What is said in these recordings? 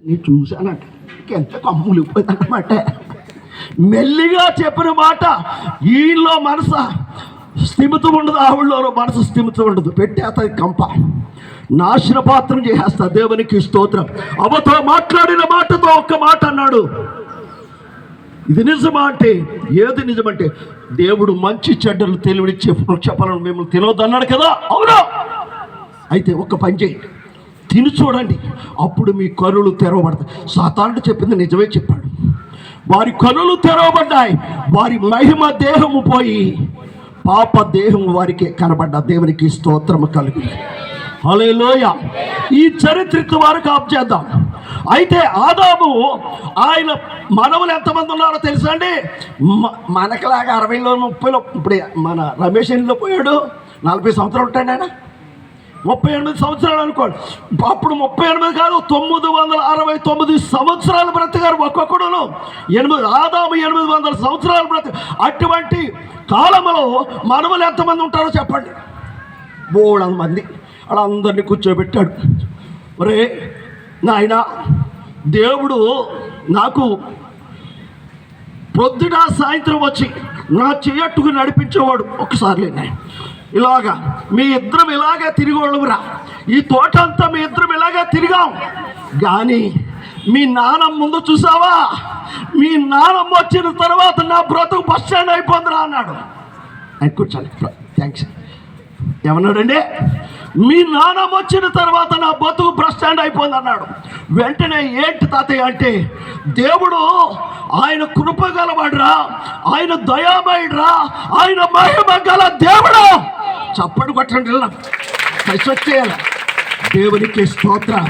నేను చూశానంట ఎంత కమ్ములు పోయిందన్నమాట. మెల్లిగా చెప్పిన మాట ఈలో మనసు స్థిమితం ఉండదు, ఆవిడలో మనసు స్థిమితం ఉండదు. పెట్టేస్తుంది కంప, నాశన పాత్రం చేసేస్తా. దేవునికి స్తోత్రం. అవతో మాట్లాడిన మాటతో ఒక్క మాట అన్నాడు. ఇది నిజమా అంటే ఏది నిజమంటే దేవుడు మంచి చెడ్డలు తెలివినిచ్చే వృక్షఫలం మిమ్మల్ని తినవద్దు అన్నాడు కదా. అవునా? అయితే ఒక్క పని చేయండి, తిని చూడండి, అప్పుడు మీ కనులు తెరవబడతాయి. సాతానుడు చెప్పింది నిజమే చెప్పాడు. వారి కనులు తెరవబడ్డాయి, వారి మహిమ దేహము పోయి పాప దేహం వారికి కనబడ్డ. దేవునికి స్తోత్రము కలుగుతుంది. హల్లెలూయా. ఈ చరిత్ర వరకు ఆప్ చేద్దాం. అయితే ఆదాము ఆయన మనవలు ఎంతమంది ఉన్నారో తెలుసా అండి? మనకులాగా 60లో 30లో. ఇప్పుడు మన రమేష్ ఇంట్లో పోయాడు, 40 సంవత్సరాలు ఉంటాడు ఆయన. 38 సంవత్సరాలు అనుకోండి. అప్పుడు 38 కాదు, 969 సంవత్సరాలు బ్రతికారు ఒక్కొక్కడును. ఆదాము 800 సంవత్సరాలు బ్రతి. అటువంటి కాలంలో మనవలు ఎంతమంది ఉంటారో చెప్పండి? 300 మంది. వాళ్ళందరినీ కూర్చోబెట్టాడు. ఒరే నాయన, దేవుడు నాకు పొద్దున సాయంత్రం వచ్చి నా చెయ్యట్టుకు నడిపించేవాడు. ఒకసారి నేను ఇలాగా మీ ఇద్దరం ఇలాగే తిరిగోళ్ళురా, ఈ తోట అంతా మీ ఇద్దరం ఇలాగే తిరిగాం. కానీ మీ నాన్నమ్మ ముందు చూసావా? మీ నాన్నమ్మ వచ్చిన తర్వాత నా బ్రతుకు బస్ స్టాండ్ అయిపోతుందిరా అన్నాడు. ఆయన కూర్చోండి, థ్యాంక్స్. ఏమన్నాడండి? మీ నాన్నమ్మ వచ్చిన తర్వాత నా బతుకు బస్ స్టాండ్ అయిపోయింది అన్నాడు. వెంటనే ఏంటి తాతయ్య అంటే, దేవుడు ఆయన కృప గలవాడురా, ఆయన దయామయుడురా, ఆయన మహిమ గల దేవుడు. చప్పడు కొట్టండి, వచ్చేయాలి. దేవునికి స్తోత్రం.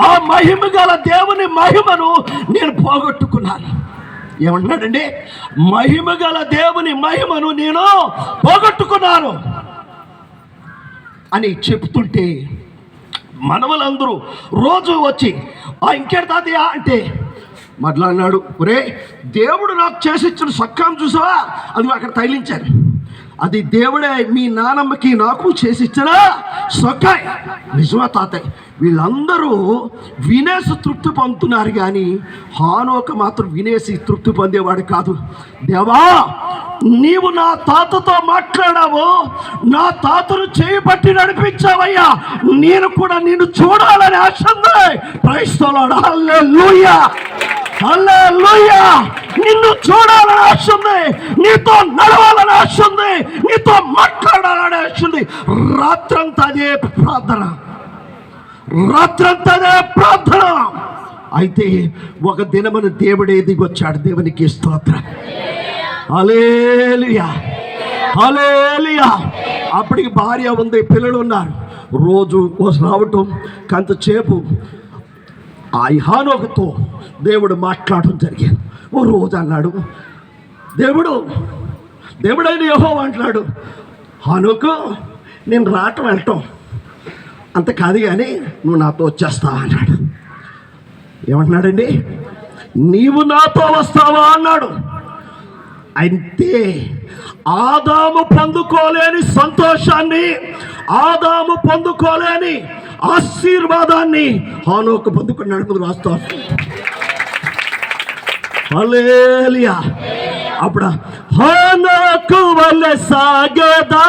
ఆ మహిమ గల దేవుని మహిమను నేను పోగొట్టుకున్నాను. ఏమన్నాడండి? మహిమ గల దేవుని మహిమను నేను పోగొట్టుకున్నాను అని చెప్తుంటే మనవలందరూ రోజు వచ్చి ఇంకేడు తాతయ్య అంటే మరలా అన్నాడు, ఒరే దేవుడు నాకు చేసి ఇచ్చిన సక్కం చూసావా? అది అక్కడ తగిలించారు. అది దేవుడే మీ నానమ్మకి నాకు చేసి ఇచ్చిన సొక్కాయ్. నిజమా తాతయ్య? వీళ్ళందరూ వినేసి తృప్తి పొందుతున్నారు, కానీ హానోక మాత్రం వినేసి తృప్తి పొందేవాడు కాదు. దేవా, నీవు నా తాతతో మాట్లాడావు, నా తాతను చేయబట్టి నడిపించావయ్యా, నేను కూడా నిన్ను చూడాలని ఆశ ఉంది. క్రైస్తవులారా, హల్లెలూయా, హల్లెలూయా. నిన్ను చూడాలని ఆశ ఉంది, నీతో నడవాలని ఆశ ఉంది, నీతో మాట్లాడాలని ఆశ ఉంది. రాత్రంతా అదే ప్రార్థన, రాత్రంతా అదే ప్రార్థన. అయితే ఒక దినమున దేవుడే దిగొచ్చాడు. దేవునికి స్తోత్రం. హల్లెలూయా, హల్లెలూయా. అప్పటికి భార్య ఉంది, పిల్లలు ఉన్నారు. రోజు రావటం, కొంతసేపు ఆ హానోకుతో దేవుడు మాట్లాడటం జరిగింది. ఓ రోజు అన్నాడు, దేవుడైన యెహోవా అంటున్నాడు, హానోకు, నేను రావటం వెళ్ళటం అంత కాదు, కానీ నువ్వు నాతో వచ్చేస్తావా అన్నాడు. ఏమంటున్నాడండి? నీవు నాతో వస్తావా అన్నాడు. అయితే ఆదాము పొందుకోలేని సంతోషాన్ని, ఆదాము పొందుకోలేని ఆశీర్వాదాన్ని హానోకు పొందుకున్నాడు. రాస్తా. హల్లెలూయా. అప్పుడు హానోకు వలె సాగదా